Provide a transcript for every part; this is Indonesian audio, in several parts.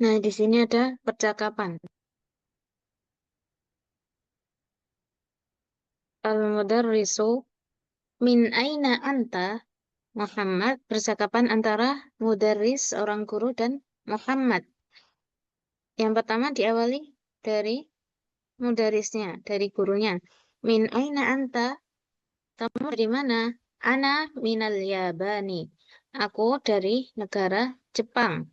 Nah, di sini ada percakapan. Al-mudarrisu min aina anta? Muhammad, percakapan antara mudarris, orang guru, dan Muhammad. Yang pertama diawali dari mudarrisnya, dari gurunya. Min aina anta? Kamu dari mana? Ana minal Yabani. Aku dari negara Jepang.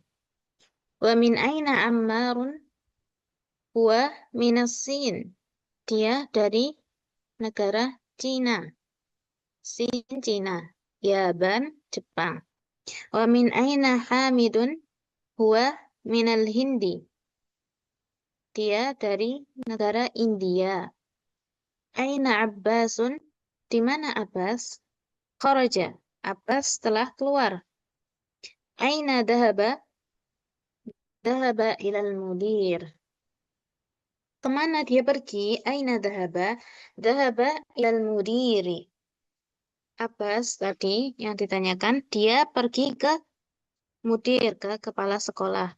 Wa min aina Ammarun? Huwa minas Sin. Dia dari negara Cina. Sin Cina. Yaban Jepang. Wa min aina Hamidun? Huwa minal Hindi. Dia dari negara India. Aina Abbasun? Di mana Abbas? Kharaja. Abbas telah keluar. Aina dahaba? Dahaba ilal mudir. Kemana dia pergi? Aina dahaba? Dahaba ilal mudiri. Abbas tadi yang ditanyakan, dia pergi ke mudir, ke kepala sekolah.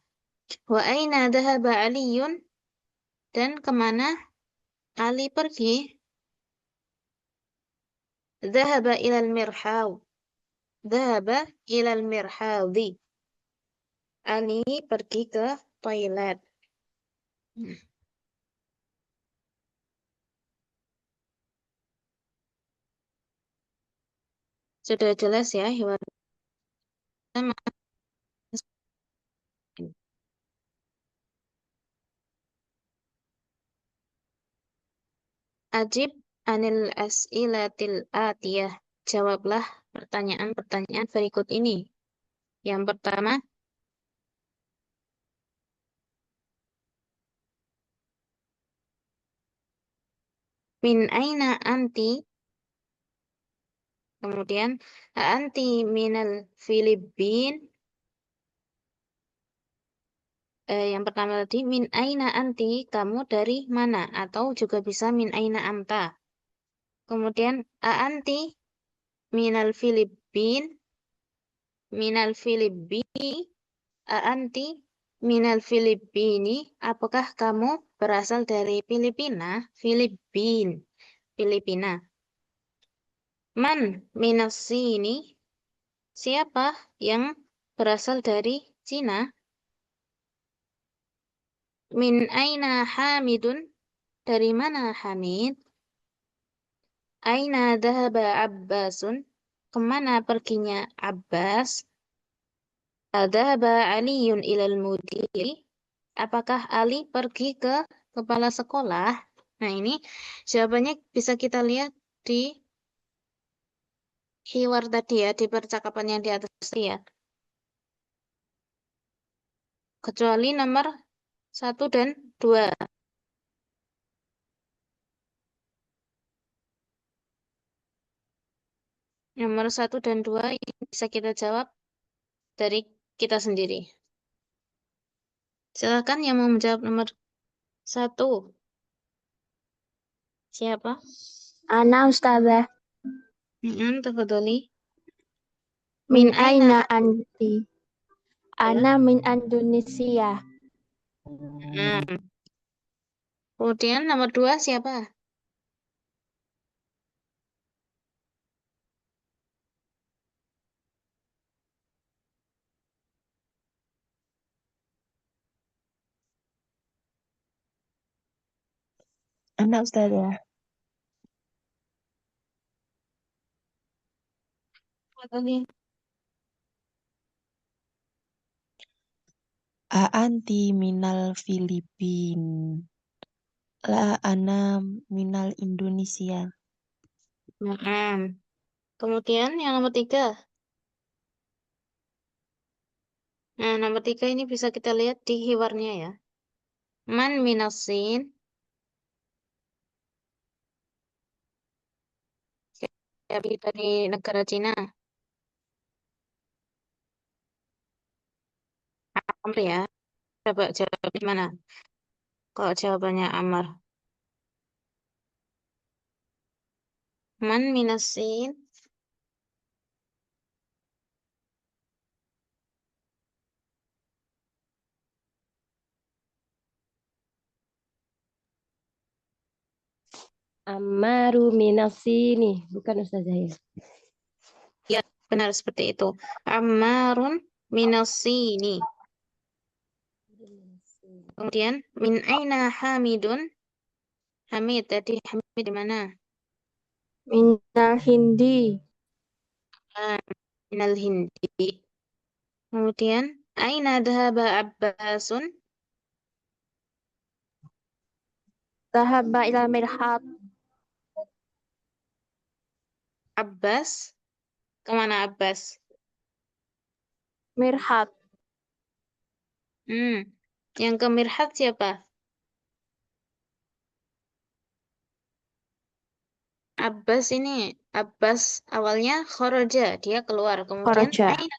Wa aina dahaba Aliyun? Dan kemana Ali pergi? Dahaba ilal mirhaw. Dahaba ilal mirhawdi. Ali pergi ke toilet. Sudah jelas ya hewan pertama. Ajib anil as'ilatil atiyah. Jawablah pertanyaan-pertanyaan berikut ini. Yang pertama, min aina anti? Kemudian, anti minal Filipin? Yang pertama tadi, min aina anti? Kamu dari mana? Atau juga bisa min aina anta. Kemudian, anti minal Filipin? Minal Filipini? Anti minal Filipini? Apakah kamu berasal dari Filipina? Filipina. Man minas sini? Siapa yang berasal dari Cina? Min aina Hamidun? Dari mana Hamid? Aina dhahaba Abbasun? Kemana perginya Abbas? Adhaba Aliyun ilal mudiri? Apakah Ali pergi ke kepala sekolah? Nah, ini jawabannya bisa kita lihat di hiwar tadi ya, di percakapan yang di atas tadi ya. Kecuali nomor 1 dan 2. Nomor 1 dan 2 ini bisa kita jawab dari kita sendiri. Silakan yang mau menjawab nomor 1. Siapa? Ana Ustazah. Tafadholi. Min Min aina aina? anti? Ana min Indonesia. Kemudian nomor 2 siapa? Ana Ustazah. Tafadholi. Anti minal Filipin. La ana minal Indonesia. Kemudian yang nomor 3. Nah, nomor 3 ini bisa kita lihat di hiwarnya ya. Man minasin? Dari negara Cina. Amr ya. Coba jawab di mana? Kalau jawabannya Amr. Man minasin? Ammaru minasini. Bukan Ustazah ya? Ya, benar seperti itu. Ammarun minasini. Kemudian min aina Hamidun? Hamid tadi Hamid di mana? Minal Hindi. Ah, minal Hindi. Kemudian aina dhahaba Abbasun? Dhahaba ila mirhat. Abbas? Kemana Abbas? Mirhat. Yang ke Mirhat siapa? Abbas ini. Abbas awalnya kharaja, dia keluar. Kemudian Kharaja. aina?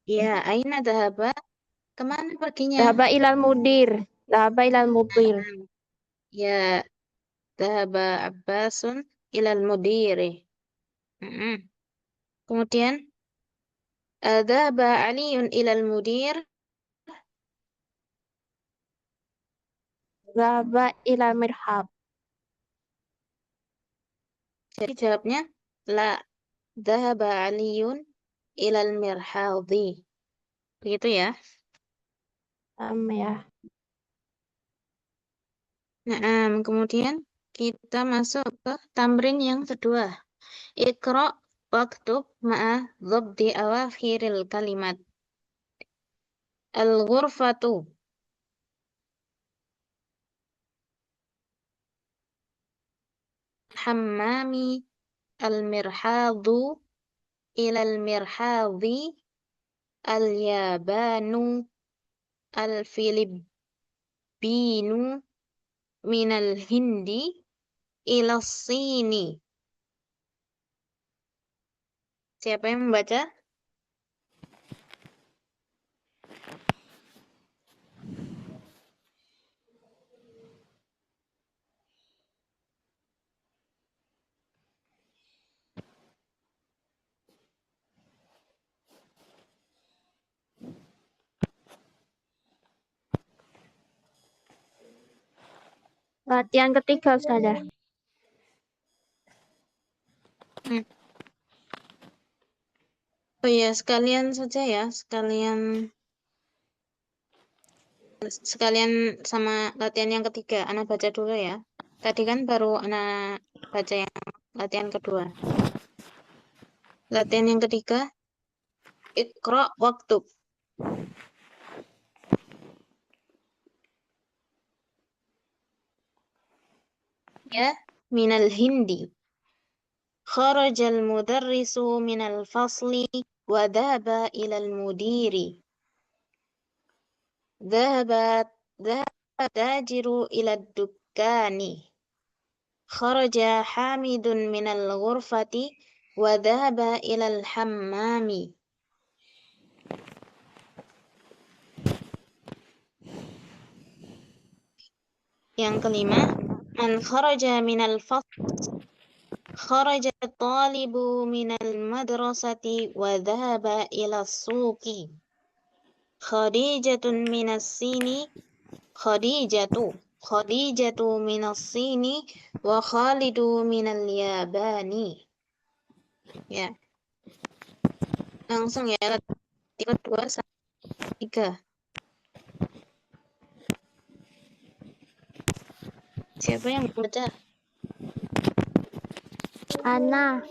Ya, aina dhahaba? Kemana perginya? Dhahaba ilal mudir. Dhahaba ilal mudir. Ya, dhahaba Abbasun ilal mudiri. Mm-mm. Kemudian dhahaba Aliun ilal mudir. Dhahaba ila mirhat. Jadi jawabnya la. Dhahaba Aliun ilal mirhadhi. Begitu ya. Ya. Nah, kemudian kita masuk ke tamrin yang kedua. Iqra waktub ma'a dhabdi awakhiril kalimat. Al-ghurfatu. Hammami. Al-mirhadu. Ilal mirhadhi. Al-yabanu. Al-filibinu. Minal hindi. Ilas sini. Siapa yang membaca? Latihan ketiga, Ustazah. Oh ya, sekalian saja ya, sekalian sama latihan yang ketiga. Anak baca dulu ya. Tadi kan baru anak baca yang latihan kedua. Latihan yang ketiga, Iqra waktub. Ya, minal hindi. Kharajal mudarrisu minal fasli wa dhaba ilal mudiri. Dhahabat tajiru ilad dukkani. Kharaja Hamidun minal ghurfati wa dhahaba ilal hammami. Yang kelima, man kharaja minal fasl. Kharaja talibu minal madrasati wa dhahaba ilal suqi. Khadijatun minas sini. Khadijatu minas sini wa Khalidu minal yabani. Ya. Langsung ya, tiga, 2, 3. Siapa yang baca? Ana.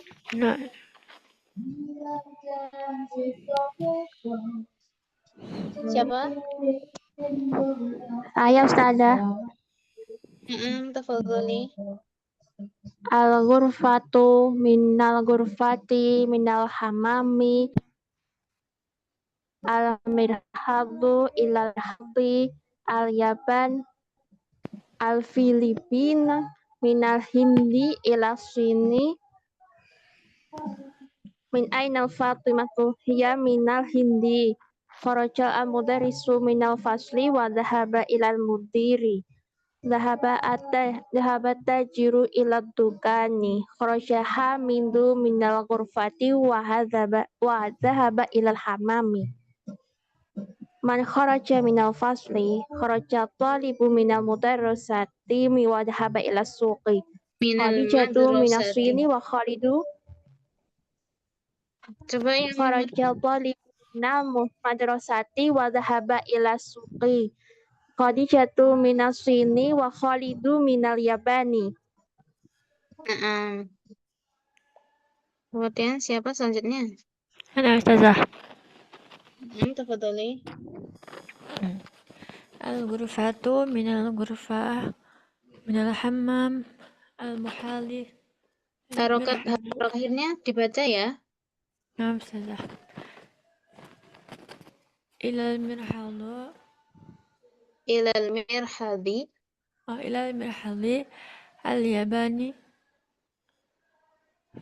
Siapa? Saya, Ustazah. Tafadhali. Al-ghurfatu minal ghurfati minal hamami. Al-mirhadu ilal hadi. Al-yaban. Al-filipina minal hindi ila sini. Min ainal fatimatu hiya minal hindi. Kharaja al-mudarrisu minal fasli wa dhahaba ilal mudiri. Dhahaba tajiru ilad dukani. Kharaja hamidu minal ghurfati wa dhahaba ilal hamami. Man kharaja minal fasli. Kharaja talibu minal mudarrisati wa dhahaba ilal suqi. Minal Khadijatu madrasati. minasini wa Khalidu Coba yang kharajal talibu minal madrasati wa dhahaba ila suqi. Khadijatu minasini wa Khalidu minal yabani. kemudian siapa selanjutnya? Ana Ustazah. Tafadhali. Al-ghurfatu minal ghurfah minal hammam al-muhali. Harokat akhirnya dibaca ya. Nah, Ustazah. Ilal mirhadu Ilal mirhadi. ilal mirhadi al-yabani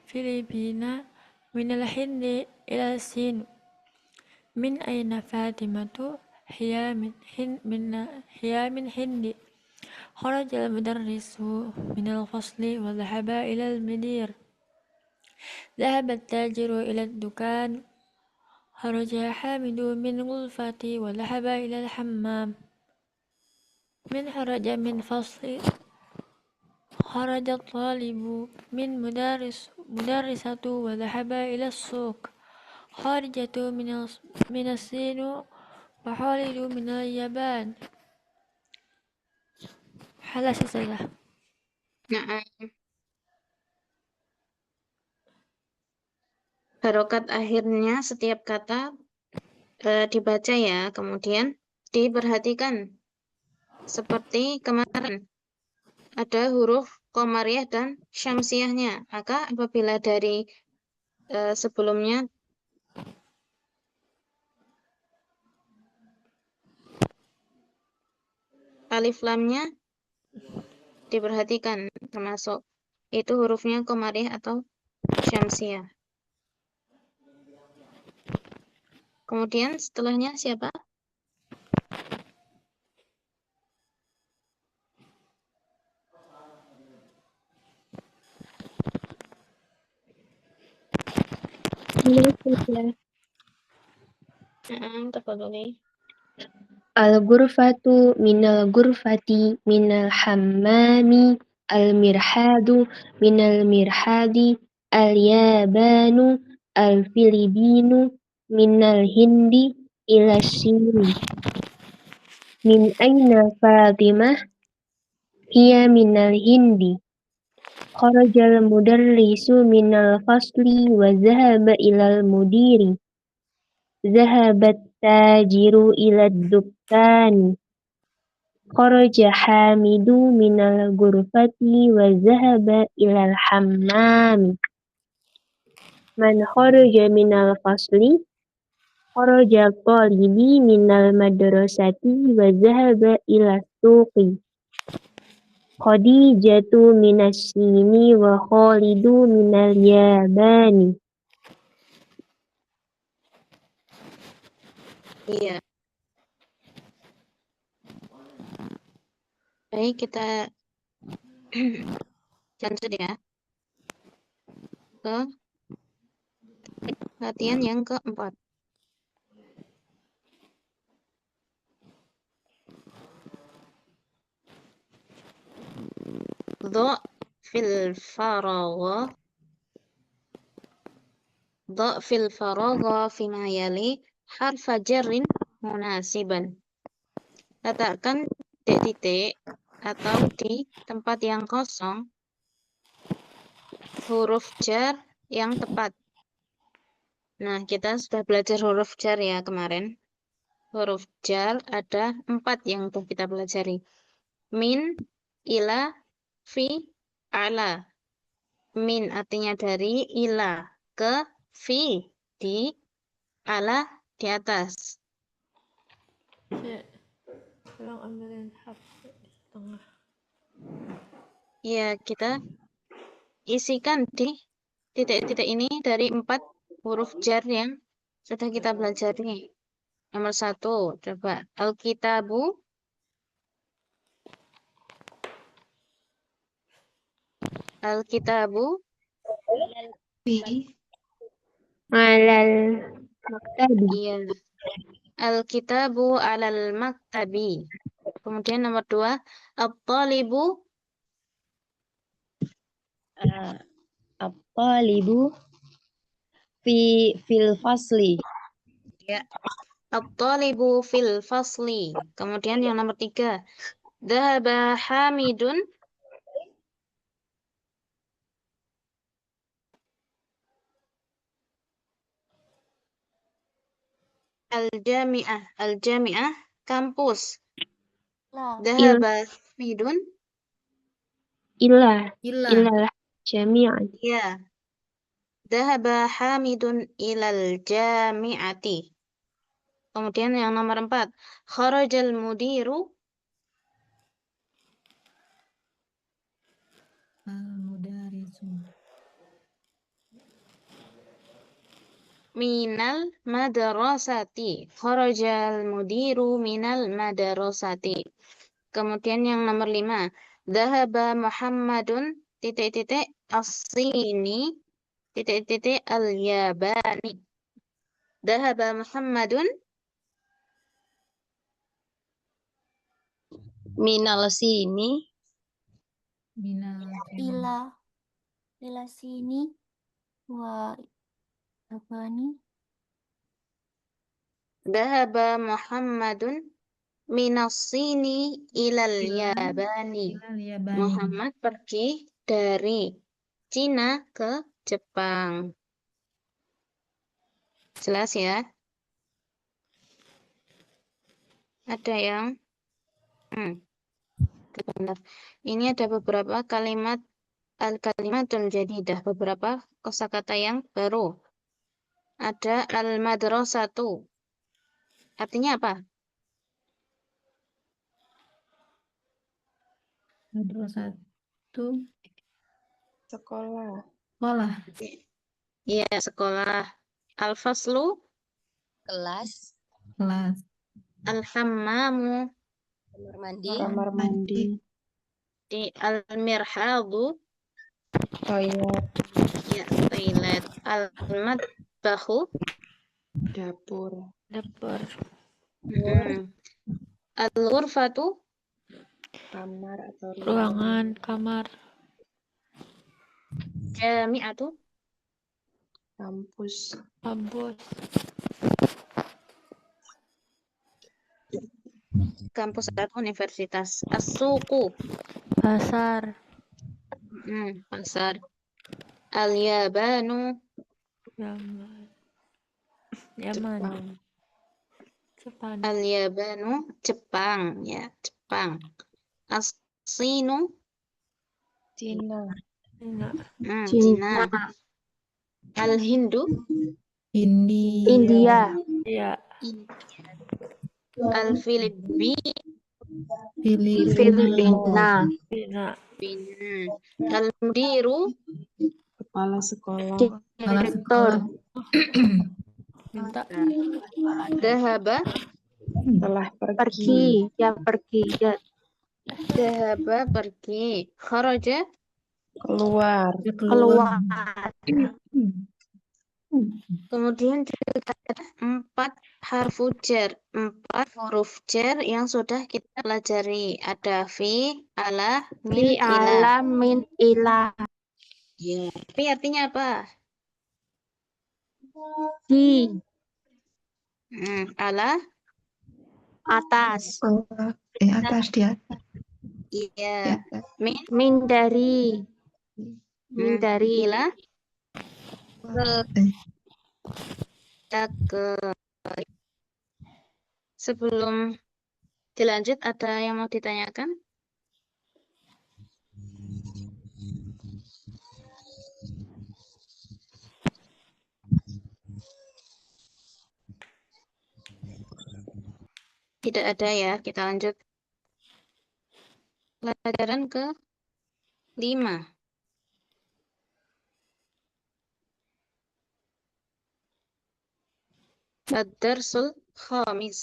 Filipina minal hindi ilal sin. Min aina Fatimatu hiya min hindi. Kharajal mudarrisu minal fasli wa dhahaba ilal mudir. ذهب التاجر إلى الدكان. خرج حامد من غرفتي وذهب إلى الحمام. من خرج من فصل. خرج الطالب من مدرسة وذهب إلى السوق. خارجة من الصين وخالد من اليابان. Halas saja. Harokat akhirnya setiap kata dibaca ya, kemudian diperhatikan. Seperti kemarin, ada huruf Qamariyah dan Syamsiyahnya. Maka apabila dari sebelumnya alif lamnya diperhatikan, termasuk itu hurufnya Qamariyah atau Syamsiyah. Kemudian setelahnya siapa? Tafadhali. Al-ghurfatu minal ghurfati minal hammami al-mirhadu minal mirhadi al-yabanu al-filibinu minal hindi ila sini. Min aina Fatimah hiya minal hindi. Kharajal mudarrisu minal fasli wa zahaba ilal mudiri. Zahabat tajiru ilad dukkani. Kharaja hamidu minal ghurfati wa zahaba ilal hammami. Man kharaja minal fasli. Kharaja talibi minal madrasati wa zahaba ila suqi. Khadijatu minas sini wa Khalidu minal yabani. Iya. Baik, kita lanjut ya. Ke latihan yang keempat. Dha fil faragha. Dha fil faragha fima yali harfa jarrin munasiban. Letakkan titik atau di tempat yang kosong huruf jar yang tepat. Nah, kita sudah belajar huruf jar ya kemarin. Huruf jar ada 4 yang telah kita pelajari. Min, ila, fi, ala. Min artinya dari, ila ke, fi di, ala di atas. Tolong ambilin HP di tengah. Ya, kita isikan di titik-titik ini dari 4 huruf jar yang sudah kita pelajari. Nomor 1, coba Alkitabu. Alkitabu. Alal maktabi. Iya. Alkitabu alal maktabi. Kemudian nomor 2, at-talibu At-talibu fil fasli. Ya. At-talibu fil fasli. Kemudian yang nomor 3. Dhahaba Hamidun al-jami'ah. Al-jami'ah kampus. Dhahaba Hamidun Ila ila. jami'an. Ya. Dhahaba Hamidun ilal jami'ati. Kemudian yang nomor 4. Kharajal mudiru minal madrasati. Kharajal mudiru minal madrasati. Kemudian yang nomor 5. Dhahaba Muhammadun titik-titik as-sini titik-titik al-yabani. Dhahaba Muhammadun Minal sini ila sini wa abani Dhahaba Muhammadun minas-sini ilal yabani. Muhammad pergi dari Cina ke Jepang. Jelas ya? Ada yang benar. Ini ada beberapa kalimat al-kalimatul jadidah, beberapa kosakata yang baru. Ada al-madrasatu. Artinya apa? Madrasatu Sekolah. sekolah. Iya, sekolah. Al-faslu, kelas Kelas. al-hammamu, kamar mandi Kamar mandi. di al-mirhadu, Toilet. ya, toilet. Al-matbahu, Dapur. Dapur. al-ghurfatu, Kamar atau Ruangan, kamar. jami'atu, kampus. Kampus. kampus atau universitas. As-suqu, Pasar. pasar. Al-yabanu, Yaman. Yaman. Jepang. al-yabanu, Jepang, ya, Jepang. As-sinu, Cina. Enggak. Cina. Al-hindu, India. Iya. Al-Filipina, Filipina. Cina. Al-mudiru, Kepala sekolah. Direktur. Minta. Dhahaba, Telah pergi. Ya pergi. Ya Dhahaba pergi. Kharaja, keluar. Keluar. kemudian juga ada 4 harfu jar, 4 huruf jar yang sudah kita pelajari. Ada fi, ala, min, Fi ila. ala min ila. Ya. Fi artinya apa? Di Ala, atas. Atas di atas. iya. Min, Min dari. Min dari. ila, Eh, kita ke. Sebelum dilanjut, ada yang mau ditanyakan? Tidak ada ya, kita lanjut. Pelajaran ke-5. Ad-darsul khamis.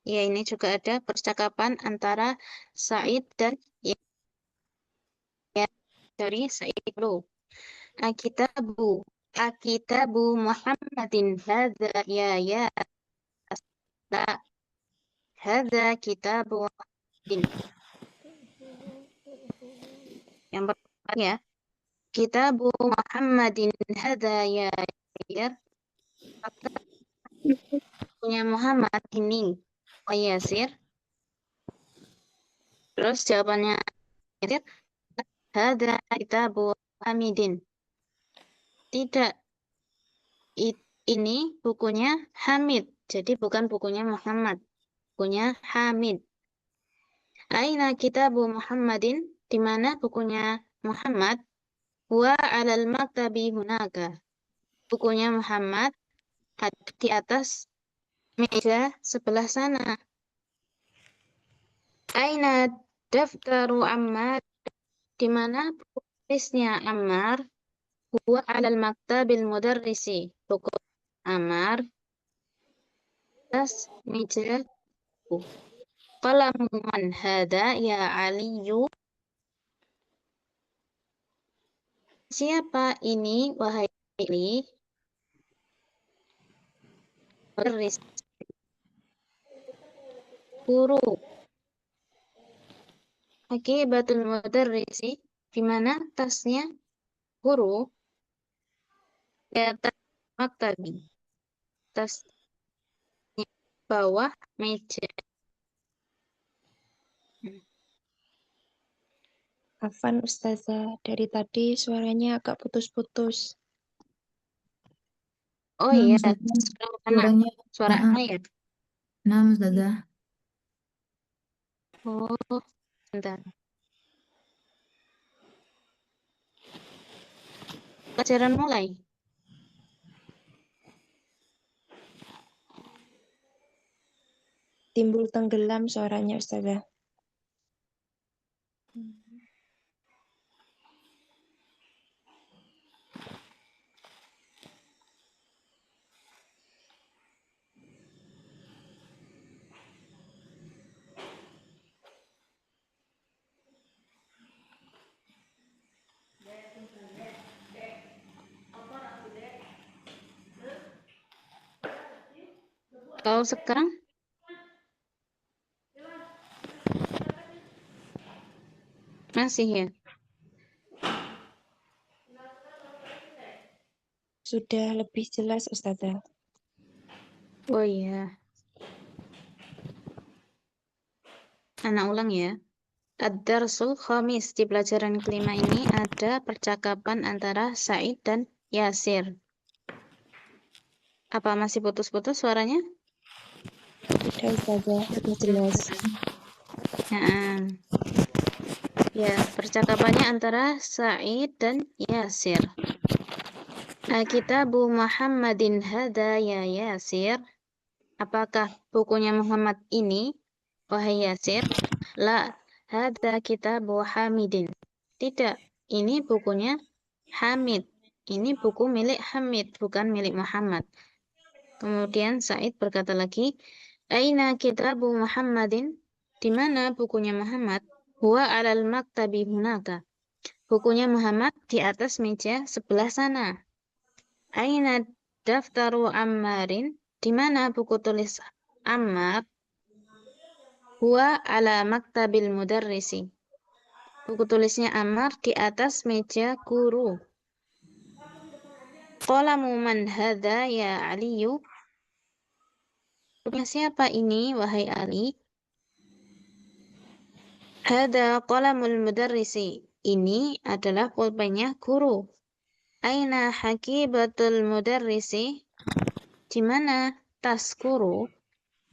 Ya, ini juga ada percakapan antara Said dan ya, dari Said dulu. Akitabu Muhammadin hadza ya la hadza kitabu Muhammadin. Yang pertama ya. Kitabu Muhammadin hadza Yasir. Punya Muhammad ini Yasir. Terus jawabannya Yasir. Hadza kitabu Hamidin. Tidak. Ini bukunya Hamid. Jadi bukan bukunya Muhammad. Bukunya Hamid. Aina kitabu Muhammadin? Di mana bukunya Muhammad? Wa alal maktabi hunaka. Bukunya Muhammad ada di atas meja sebelah sana. Aina daftaru Ammar? Di mana buku tulisnya Ammar? Huwa alal maktabil mudarrisi. Buku Ammar atas meja buku. Qalamu man hada ya Aliyu? Siapa ini wahai Ali? Mudarris. Guru. Akibatul mudarrisi. Di mana tasnya guru? Di atas maktabi. Tas bawah meja. Afan Ustazah, dari tadi suaranya agak putus-putus. Oh Nah, iya, Ustazah, suara Nah, anak ya. nah, Ustazah. Oh, bentar. Pelajaran mulai. Timbul tenggelam suaranya Ustazah. Kalau sekarang masih ya. Sudah lebih jelas Ustazah. Oh iya. Anak ulang ya. Ad-Darsul Khamis. Di pelajaran kelima ini ada percakapan antara Said dan Yasir. Apa masih putus-putus suaranya? Sudah Ustazah, sudah jelas. Nah, ya, percakapannya antara Said dan Yasir. Kitabu Muhammadin hada ya Yasir. Apakah bukunya Muhammad ini, wahai Yasir? La, hada kitabu Hamidin. Tidak, ini bukunya Hamid. Ini buku milik Hamid, bukan milik Muhammad. Kemudian Said berkata lagi, Aina kitabu Muhammadin? Di mana bukunya Muhammad? Huwa alal maktabi hunaka. Bukunya Muhammad di atas meja sebelah sana. Aina daftaru Ammarin? Di mana buku tulis Ammar? Huwa ala maktabil mudarrisi. Buku tulisnya Ammar di atas meja guru. Qalamu man hadha ya Aliyu? Bukunya siapa ini, wahai Ali? Hada qalamul mudarrisi. Ini adalah pulpennya guru. Aina hakibatul mudarrisi? Di mana tas guru?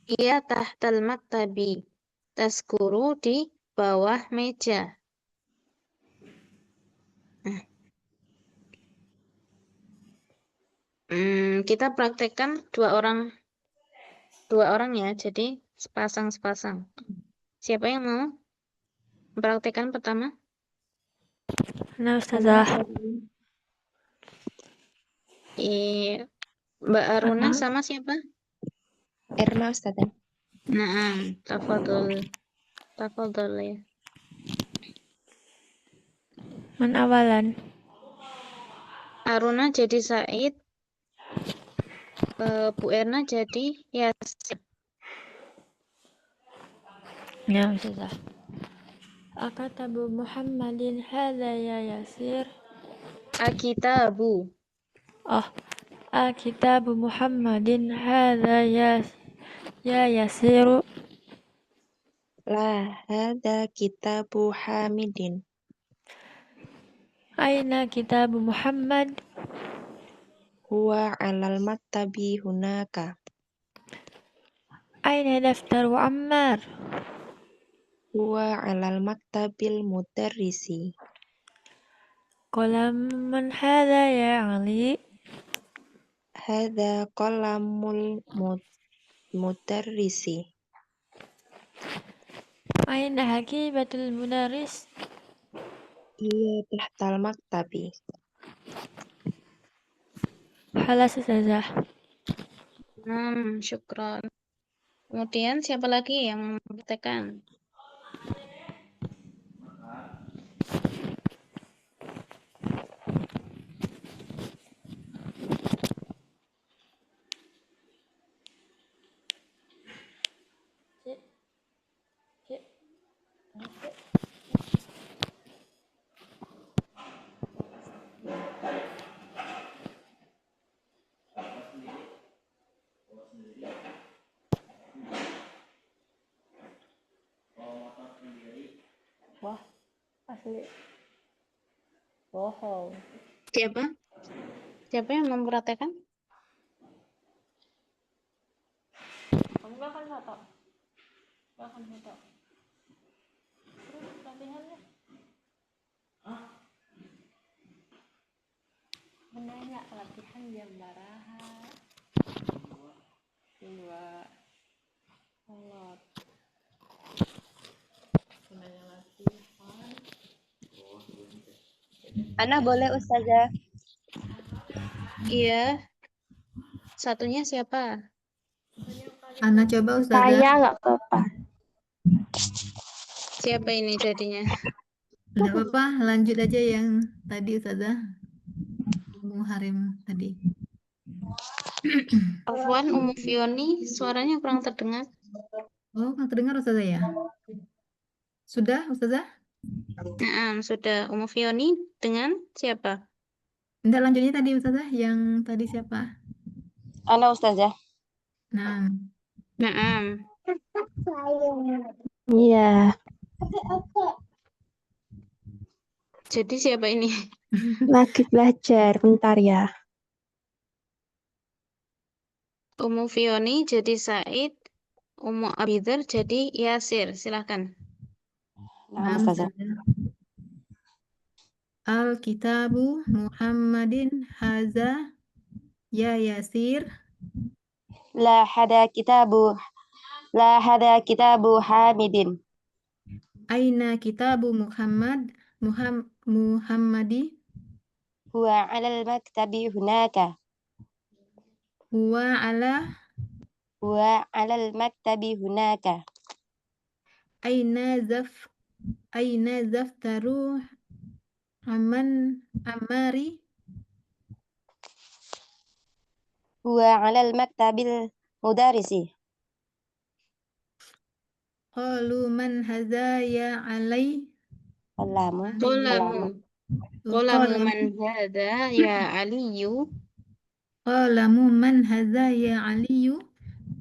Ia tahtal maktabi. Tas guru di bawah meja. Kita praktekkan dua orang ya. Jadi sepasang. Siapa yang mau mempraktekkan pertama? Nah, Ustazah. Mbak Aruna sama siapa? Erma Ustazah. Nah, tafadhol ya. Man awalan. Aruna jadi Said, Bu Erna jadi Yasir. Ya, Ustazah. Akatabu Muhammadin hadza ya Yasir. Akitabu. Oh, Akitabu Muhammadin hadza ya Yasiru. La hada kitabu Hamidin. Aina kitabu Muhammad. Huwa alal maktabi hunaka. Aina daftaru Ammar. Huwa alal maktabil mudarrisi. Qalam man hadza ya Ali. Hada qalamul mudarrisi. Aina hakibatul mudarris. Hiya tahtal maktabi. Halas Ustazah. Syukron. Kemudian siapa lagi yang mempraktekkan? Wah, asli. Bohong. Siapa? Siapa yang mempraktekkan? Kamu gak akan foto? Gak akan foto. Terus latihannya? Menanya latihan jam baraha. 2. Kolot. Menanya latihan. Ana boleh Ustazah. Iya. Satunya siapa? Ana coba Ustazah. Saya nggak apa-apa. Siapa ini jadinya? Enggak apa-apa, lanjut aja yang tadi Ustazah. Ummu Harim tadi. Afwan, Fioni, suaranya kurang terdengar. Oh, nggak terdengar Ustazah ya? Sudah Ustazah? Sudah. Fioni dengan siapa? Enggak, lanjutnya tadi Ustazah, yang tadi siapa? Ana Ustazah. Nah, Iya. Jadi siapa ini? Lagi belajar, bentar ya. Fioni jadi Said, Abidar jadi Yasir. Silahkan. Nah, Ustazah. Al-kitabu Muhammadin haza ya Yasir. La hada kitabu Hamidin. Aina kitabu Muhammadi. Huwa alal maktabi hunaka. Huwa alal maktabi hunaka. Aina zaftaru Ammari. Huwa alal maktabil mudarisi. Qalu man hadza ya alai. Qalamu. Qalamu man hadza ya Aliyu. Qalamu man hadza ya Aliyu.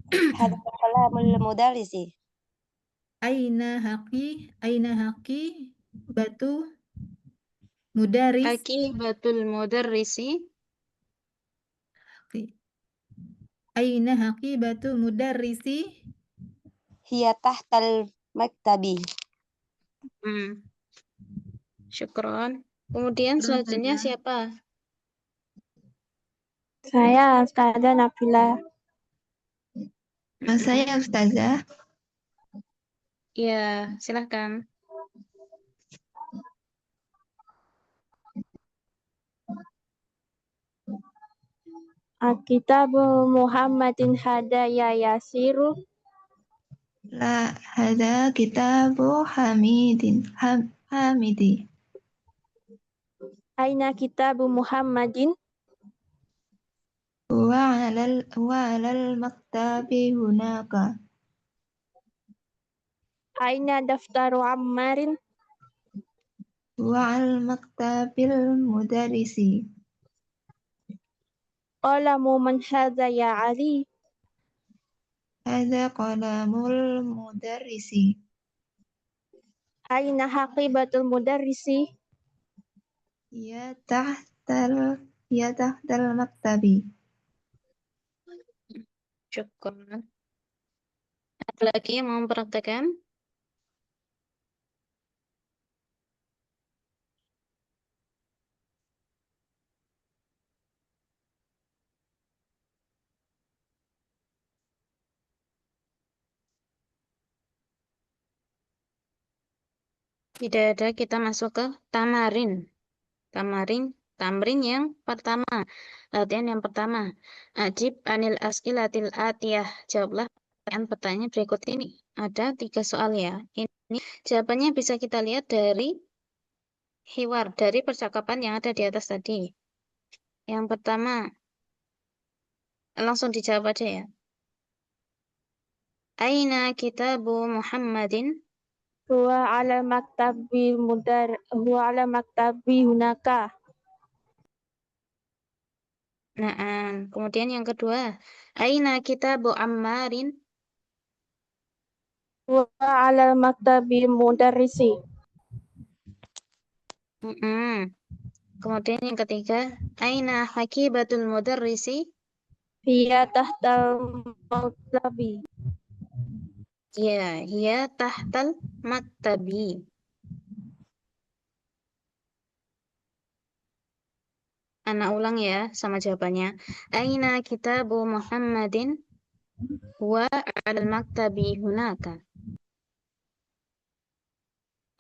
Hada qalamul mudarisi. Aina haqi batu mudaris. Akibatul mudarrisi. Aina haqi batu mudarrisi. Hiya tahtal maktabi. Syukron. Kemudian selanjutnya siapa? Saya Ustazah Nabila. Saya Ustazah. Ya, silahkan. Kitabu Muhammadin hada ya Yasiru. La hada kitabu Hamidi. Aina kitabu Muhammadin. Huwa alal maktabi hunaka. Aina daftaru Ammarin. Huwa al-maktabil mudarrisi. Qalamu man hadha ya Ali? Hadza qalamul mudarrisi. Aina haqibatul mudarrisi? Ya tahtal maktabi. Syukran. Ada lagi yang mau mempraktekkan? Tidak ada, kita masuk ke tamarin. Tamrin yang pertama. Latihan yang pertama. Ajib anil as'ilatil atiyah. Jawablah pertanyaan berikut ini. Ada 3 soal ya. Ini jawabannya bisa kita lihat dari hiwar, dari percakapan yang ada di atas tadi. Yang pertama, langsung dijawab aja ya. Aina kitabu Muhammadin? Huwa ala maktabi hunaka. Nah, kemudian yang kedua, aina kitabu Ammarin? Huwa ala maktabi mudarrisi. Kemudian yang ketiga, aina hakibatul mudarrisi? Hiya tahtal maktabi. Ya, hiya tahtal maktabi. Anak ulang ya sama jawabannya. Aina kitabu Muhammadin? Huwa al maktabi hunaka.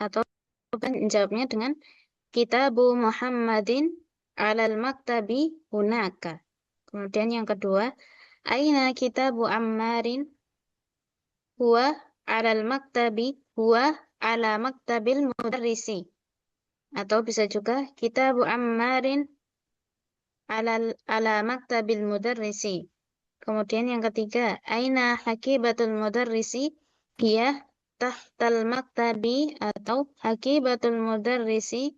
Atau jawabnya dengan kitabu Muhammadin alal maktabi hunaka. Kemudian yang kedua, aina kitabu Ammarin? Huwa alal maktabi, huwa ala maktabil mudarrisi. Atau bisa juga kitabu Ammarin ala maktabil mudarrisi. Kemudian yang ketiga, aina hakibatul mudarrisi? Hiya tahtal maktabi, atau hakibatul mudarrisi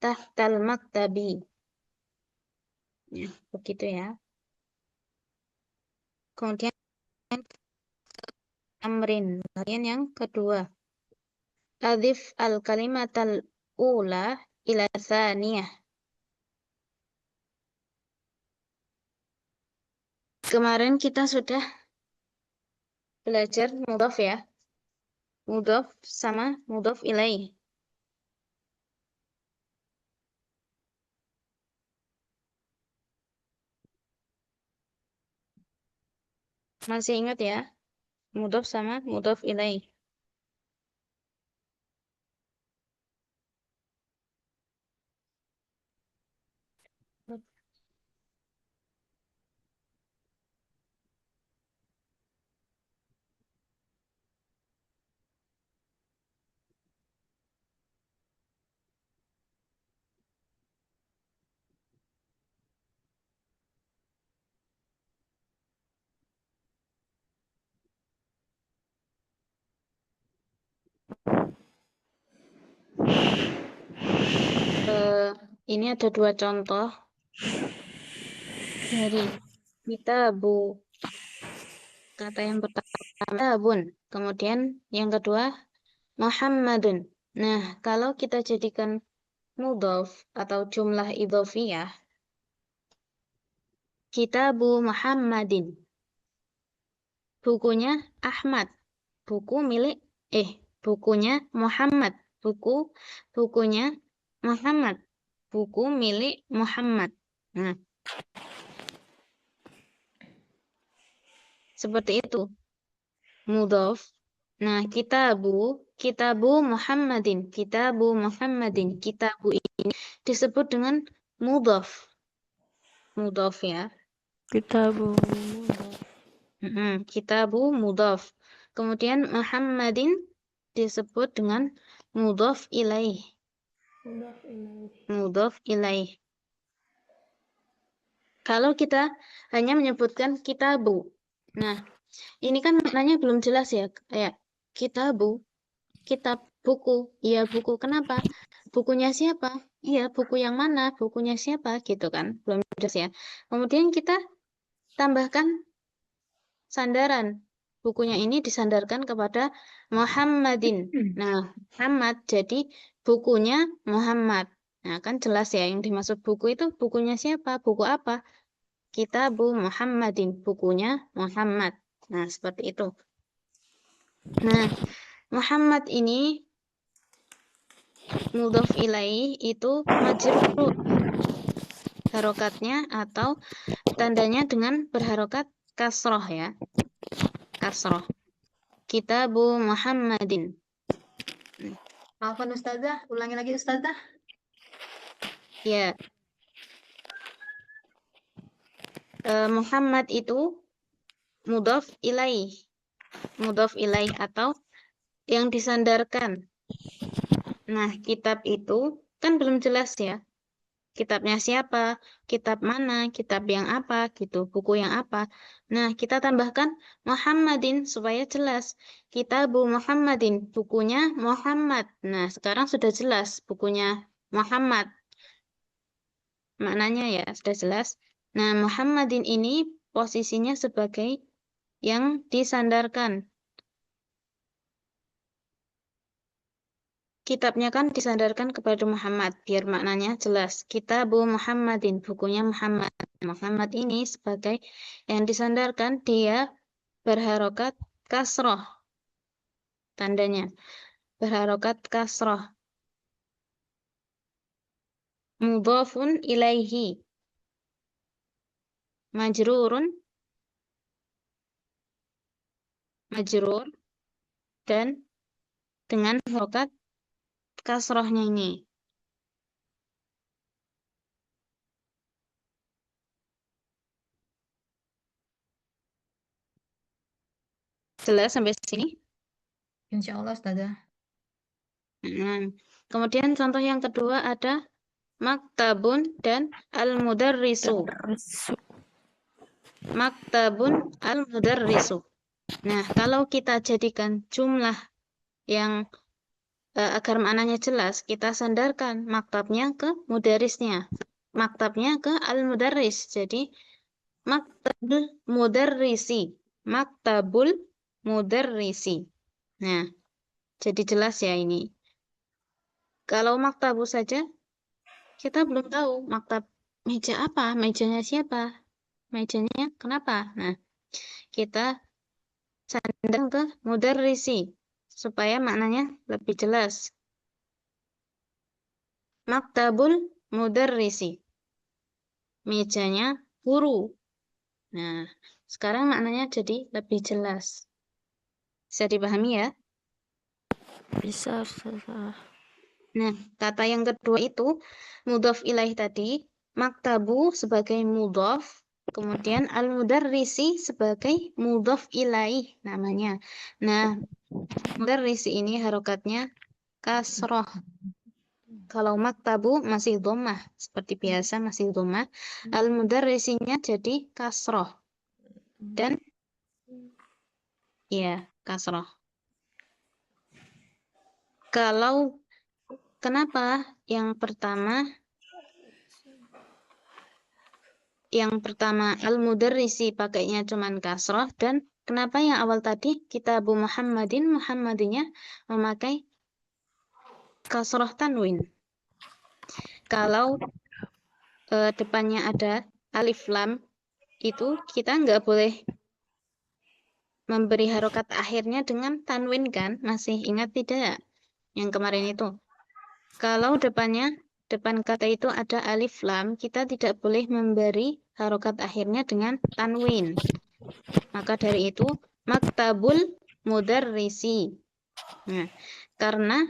tahtal maktabi. Ya, begitu ya. Kemudian amrin, bagian yang kedua. Adhif al-kalimatal ula ila thaniyah. Kemarin kita sudah belajar mudhaf ya. Mudhaf sama mudhaf ilaih. Masih ingat ya? Mudhaf sama mudhaf ilaih. Ini ada 2 contoh dari kitabu. Kata yang pertama kitabun, kemudian yang kedua Muhammadun. Nah, kalau kita jadikan mudhaf atau jumlah idhofiyah, kitabu Muhammadin. Bukunya Ahmad. Bukunya Muhammad. Bukunya Muhammad. Buku milik Muhammad. Nah, seperti itu. Mudhaf. Nah, kitabu Muhammadin. Kitabu Muhammadin. Kitabu ini disebut dengan mudhaf. Mudhaf ya. Kitabu mudhaf. Kitabu mudhaf. Kemudian Muhammadin disebut dengan mudhaf ilaih. Mudhaf ilaih. Kalau kita hanya menyebutkan kitabu. Nah, ini kan maknanya belum jelas ya. Kayak kitabu, kitab, buku. Iya, buku. Kenapa? bukunya siapa? Iya, buku yang mana? Bukunya siapa? Gitu kan. Belum jelas ya. Kemudian kita tambahkan sandaran. Bukunya ini disandarkan kepada Muhammadin. Nah, Muhammad jadi bukunya Muhammad. Nah, kan jelas ya yang dimaksud buku itu bukunya siapa? Buku apa? Kitabu Muhammadin, bukunya Muhammad. Nah, seperti itu. Nah, Muhammad ini mudhof ilaih itu majrur. Harokatnya atau tandanya dengan berharokat kasroh ya. Kasroh. Kitabu Muhammadin. Afwan Ustazah, ulangi lagi Ustazah. Ya. Muhammad itu mudhof ilaih. Mudhof ilaih atau yang disandarkan. Nah, kitab itu kan belum jelas ya. Kitabnya siapa, kitab mana, kitab yang apa, gitu, buku yang apa. Nah, kita tambahkan Muhammadin supaya jelas. Kitabu Muhammadin, bukunya Muhammad. Nah, sekarang sudah jelas bukunya Muhammad. Maknanya ya, sudah jelas. Nah, Muhammadin ini posisinya sebagai yang disandarkan. Kitabnya kan disandarkan kepada Muhammad, biar maknanya jelas. Kitabu Muhammadin, bukunya Muhammad. Muhammad ini sebagai yang disandarkan, dia berharokat kasroh. Tandanya, berharokat kasroh. Mudhofun ilaihi. Majrurun. Majrur. Dan dengan harokat kasrohnya ini. Jelas sampai sini? Insya Allah Ustazah. Kemudian contoh yang kedua ada maktabun dan al-mudarrisu. Maktabun al-mudarrisu. Nah, kalau kita jadikan jumlah yang agar maknanya jelas, kita sandarkan maktabnya ke mudarisnya. Maktabnya ke al-mudarris. Jadi, maktabul mudarrisi. Maktabul mudarrisi. Nah, jadi jelas ya ini. Kalau maktabu saja, kita belum tahu maktab meja apa, mejanya siapa, mejanya kenapa. Nah, kita sandang ke mudarrisi supaya maknanya lebih jelas. Maktabul mudarrisi. Mejanya guru. Nah, sekarang maknanya jadi lebih jelas. Bisa dipahami ya? Bisa, Ustazah. Nah, kata yang kedua itu mudhof ilaih tadi, maktabu sebagai mudhof, kemudian al-mudarrisi sebagai mudhof ilaih namanya. Nah, mudarrisi ini harokatnya kasroh. Kalau maktabu masih dhammah, seperti biasa masih dhammah, al-mudarrisinya jadi kasroh. Dan ya, kasroh. Kalau kenapa yang pertama al-mudarrisi pakainya cuman kasroh, dan kenapa yang awal tadi kitabu Muhammadin, Muhammadinya memakai kasroh tanwin? Kalau depannya ada alif lam, itu kita nggak boleh memberi harokat akhirnya dengan tanwin kan? Masih ingat tidak? Yang kemarin itu. Kalau depan kata itu ada alif lam, kita tidak boleh memberi harokat akhirnya dengan tanwin. Maka dari itu, maktabul mudarrisi. Nah, karena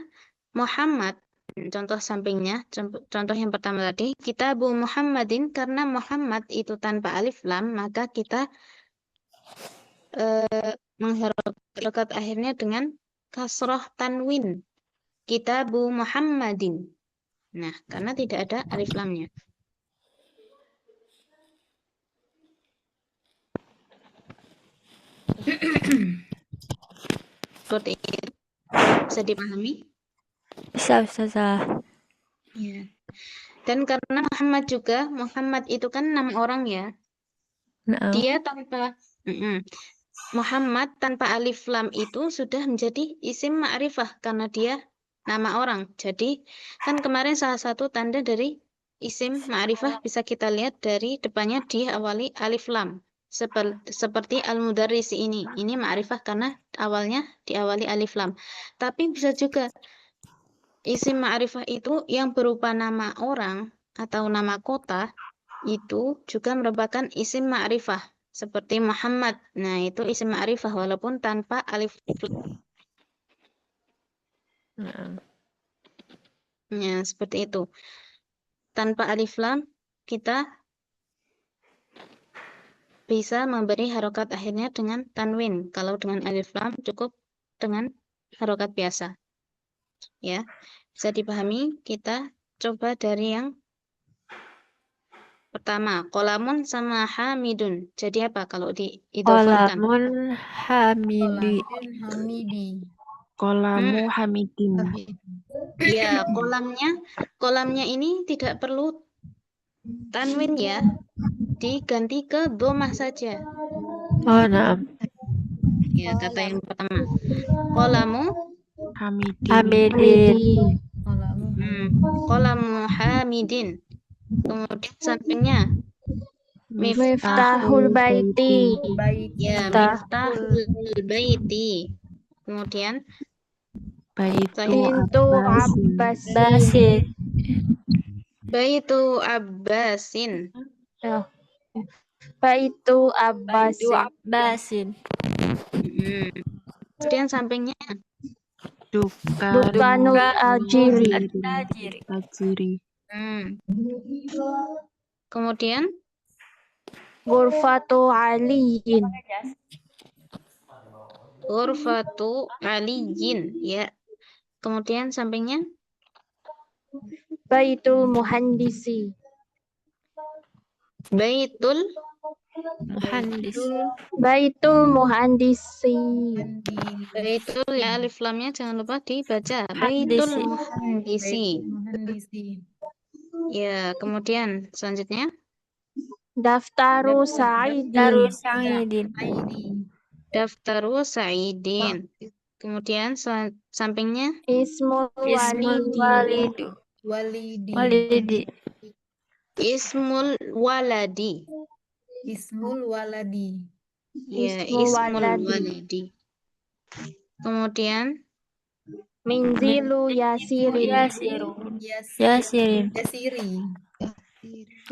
Muhammad, contoh sampingnya, contoh yang pertama tadi, kitabu Muhammadin, karena Muhammad itu tanpa alif lam, maka kita mengharokat akhirnya dengan kasroh tanwin. Kitabu Muhammadin. Nah, karena tidak ada alif lamnya. Seperti itu. Bisa dipahami? Bisa, Ustazah. Ya. Dan karena Muhammad juga, Muhammad itu kan nama orang ya. Naam. Dia tanpa Muhammad tanpa alif lam itu sudah menjadi isim ma'rifah karena dia nama orang. Jadi kan kemarin salah satu tanda dari isim ma'rifah bisa kita lihat dari depannya diawali alif lam. Seperti al-mudarrisi ini. Ini ma'rifah karena awalnya diawali alif lam. Tapi bisa juga isim ma'rifah itu yang berupa nama orang atau nama kota itu juga merupakan isim ma'rifah seperti Muhammad. Nah, itu isim ma'rifah walaupun tanpa alif lam. Naam. Ya, seperti itu. Tanpa alif lam kita bisa memberi harokat akhirnya dengan tanwin. Kalau dengan alif lam cukup dengan harokat biasa. Ya, bisa dipahami. Kita coba dari yang pertama, kolamun sama hamidun. Jadi apa kalau diidhofakan? Qalamun hamidi. Kolamun hamidi. Qalamu hamidin. Ya, kolamnya ini tidak perlu tanwin ya. Diganti ke domah saja. Oh, naam. Ya, kata yang pertama. Kolamu Hamidin. Hamidi. Kolamu kolamu hamidin. Kemudian sampingnya Miftahul baiti. baiti. ya miftahul baiti. Kemudian Baitu Pintu Abbasin. Abbasin. baitu Abbasin. Ya. Baitu Abbasin. Abbasin. Kemudian sampingnya Dukanul ajiri. Ajiri. Kemudian Ghurfatu aliyin. ghurfatu aliyin ya. Kemudian sampingnya Baitul muhandisi. baitul Muhandis. Baitul muhandisi. baitul ya alif lamnya jangan lupa dibaca. Baitul muhandisi. Muhandisi. Ya, kemudian selanjutnya Daftaru sa'idin. Sa'idin. daftaru sa'idin. Kemudian sampingnya Ismul walidi. Walidi. Walidi. ismul waladi. Ismul waladi. Ya, Ismul ismul waladi. waladi. Kemudian Minzilu yasirin. Yasirun. Yasirin.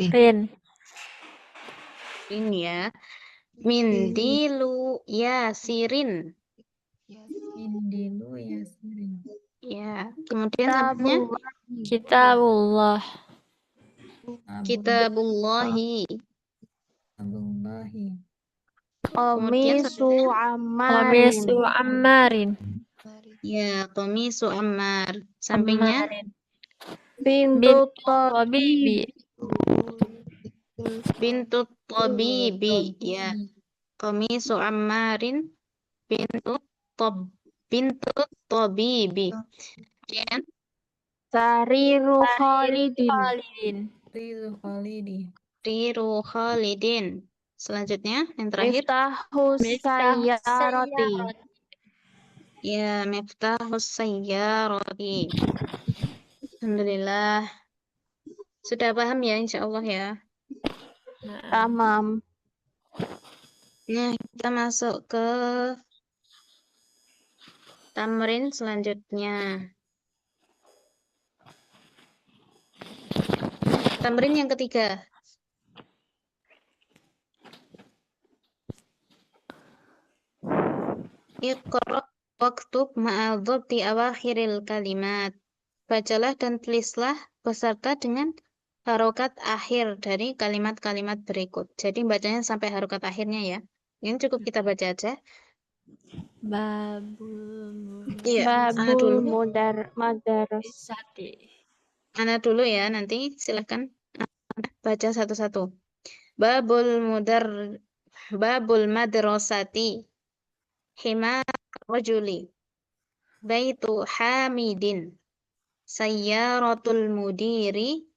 Rin. ini ya. Mindilu yasirin. Indilu yasirin. Ya, kemudian sampingnya Kitabullah. kitabullahi. Abullahi. Qamisu ammarin. Qamisu Ammarin. Ya, qamisu Ammar. Sampingnya Bintu Tabibi. bintu tabibi. Ya, qamisu Ammarin bintu tabibi. Kemudian Sariru Khalidin. Rizu Khalidi. riru Khalidin. Selanjutnya yang terakhir Miftahu sayyarati. ya miftahus sayyarati. Alhamdulillah. Sudah paham ya insyaallah ya. Tamam. Nah, kita masuk ke tamrin selanjutnya. Tamrin yang ketiga. Iqra waktub ma'adhabti awakhiril kalimat. Bacalah dan tulislah beserta dengan harokat akhir dari kalimat-kalimat berikut. Jadi bacanya sampai harokat akhirnya ya. Ini cukup kita baca aja. Iya, Ana Babul dulu. madarasati. Ana dulu ya, nanti silakan baca satu-satu. Babul madrasati. Hima rajuli. Baitu hamidin. Sayyaratul mudiri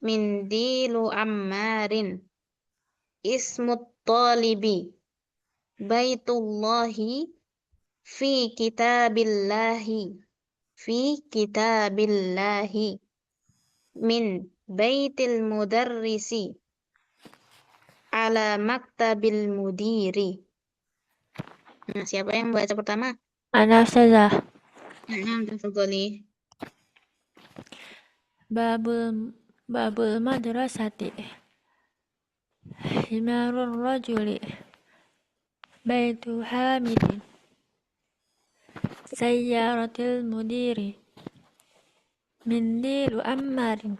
mindilu ammarin ismut talibi baitullahi fi kitabillahi min baitil mudarrisi ala maktabil mudiri. Nah, siapa yang baca pertama? Ana Ustazah. Tafadhali. Babul madrasati. Himarur rajuli. Baitu hamidin. Sayyaratil mudiri. Mindilu ammarin.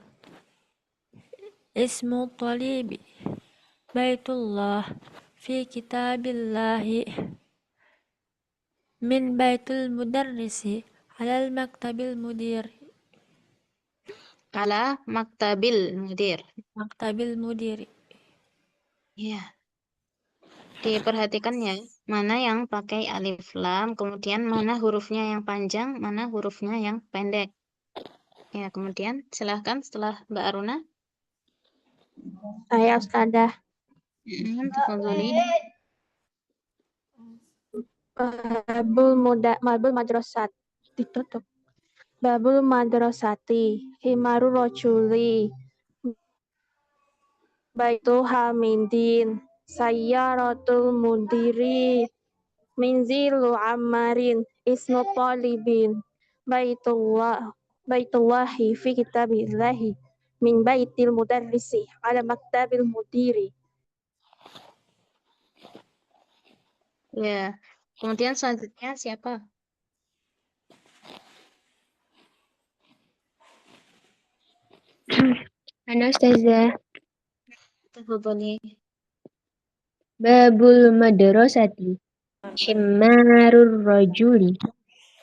Ismu talibi. Baitullah. Fi kitabillahi. Min baitul mudarrisi. Alal maktabil mudir. Ala maktabil mudir. Maktabil mudiri. Ya. Diperhatikan ya, mana yang pakai alif lam, kemudian mana hurufnya yang panjang, mana hurufnya yang pendek. Ya, kemudian silahkan setelah Mbak Aruna. Saya Ustazah. Tafadhali. Babul madrasat ditutup. Babul madrasati himaru rojuli baitu hamidin sayyaratul mudiri minzilu ammarin ismu talibin baitullahi fi kitabillahi min baitil mudarrisi ala maktabil mudiri. Ya. Kemudian selanjutnya siapa? Ana Ustazah. Tafadhali. Babul madrasati. Himarur rajuli.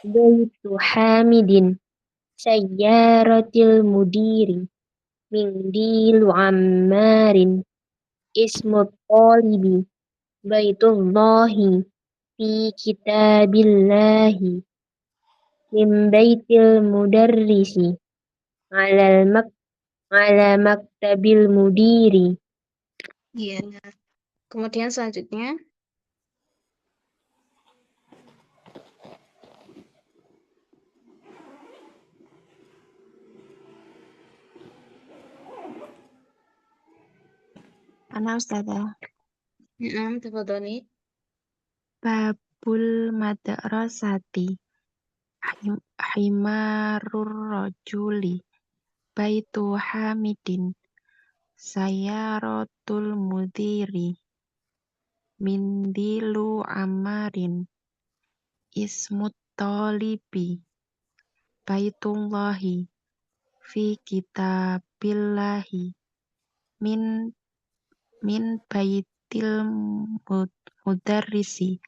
Baitu hamidin. Sayyaratil mudiri. Mindilu ammarin. Ismu talibi. Baitullahi. Fi kitabillahi. Min baitil mudarrisi. Ala maktabil mudiri. Iya. Kemudian selanjutnya Ana Ustazah. Tafadhali. Babul madrasati. Himarur rajuli. Baitu hamidin. Sayyaratul mudiri. Mindilu amarin. Ismut talibi. Baitullahi. Fi kitabillahi. Min baitil mudarrisi.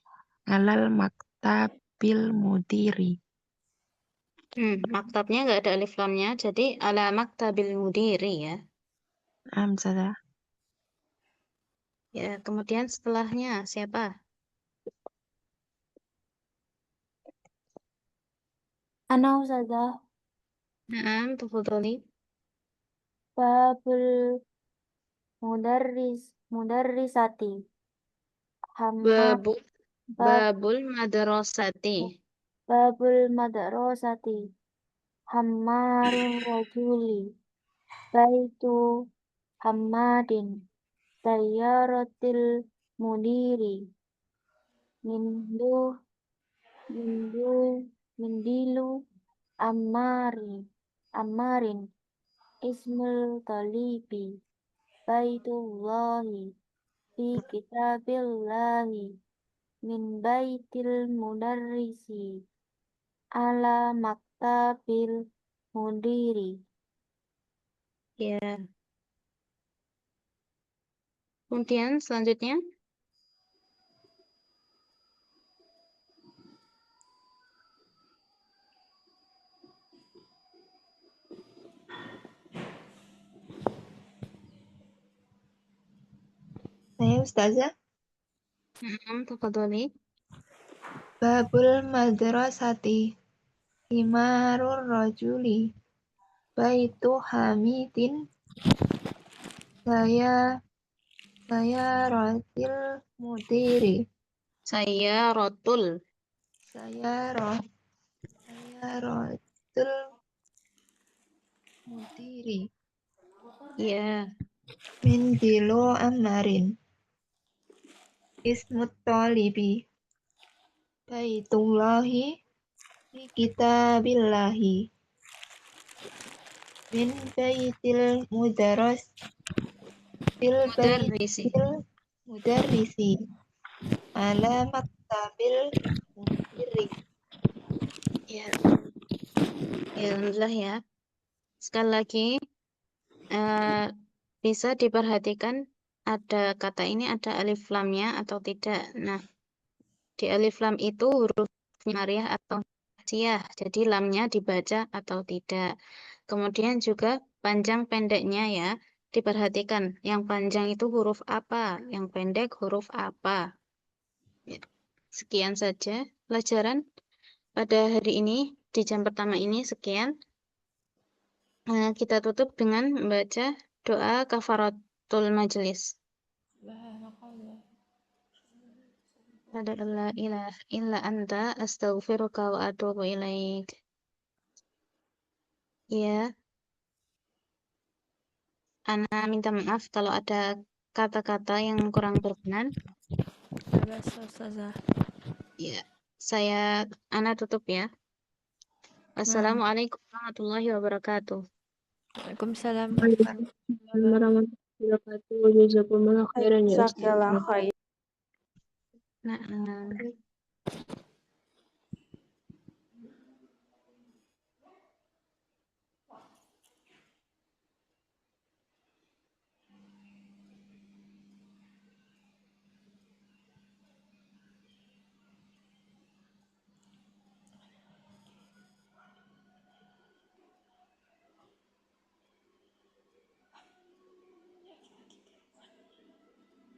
Alal maktabil mudiri. Maktabnya nggak ada alif lamnya, jadi ala maktabil mudiri ya. Ustazah. Ya, kemudian setelahnya siapa? Ana Ustazah. Tafadhali. Babul mudarrisati. Babul madrasati. Babul madrasati. Hammarur rajuli. Baitu hammadin. Sayyaratil mudiri. Mindilu ammarin. Ismul talibi. Baitullahi. Fi kitabillahi. Min baitil mudarrisi. Ala maktabil mudiri. Ya. Kemudian selanjutnya Saya Ustazah. Tafadhali. Babul madrasati. Himarur rajuli. Baitu Hamidin sayaratil mudiri. Sayaratul. Sayaratul mudiri. Ya. Min dilu amarin. Ismut talibi. Baitullahi fi kitabillahi. Min baitil mudarras. Fil Mudarrisi. baitil mudarrisi. Ala maktabil mudiri. Ya. Ya, alhamdulillah ya. Sekali lagi, bisa diperhatikan ada kata ini ada alif lamnya atau tidak. Nah, di alif lam itu hurufnya Mariah atau Siyah, jadi lamnya dibaca atau tidak. Kemudian juga panjang pendeknya ya, diperhatikan. Yang panjang itu huruf apa, yang pendek huruf apa. Ya. Sekian saja pelajaran pada hari ini, di jam pertama ini sekian. Kita tutup dengan membaca doa kafaratul majelis. La ilaha illa anta astaghfiruka wa atubu ilaik. Ya, Ana minta maaf kalau ada kata-kata yang kurang berkenan. Ya, Ana tutup ya. Assalamualaikum warahmatullahi wabarakatuh. Waalaikumsalam Warahmatullahi wabarakatuh. Jazakumullah khairan ya Ustaz. Jazakallah khair. Nah,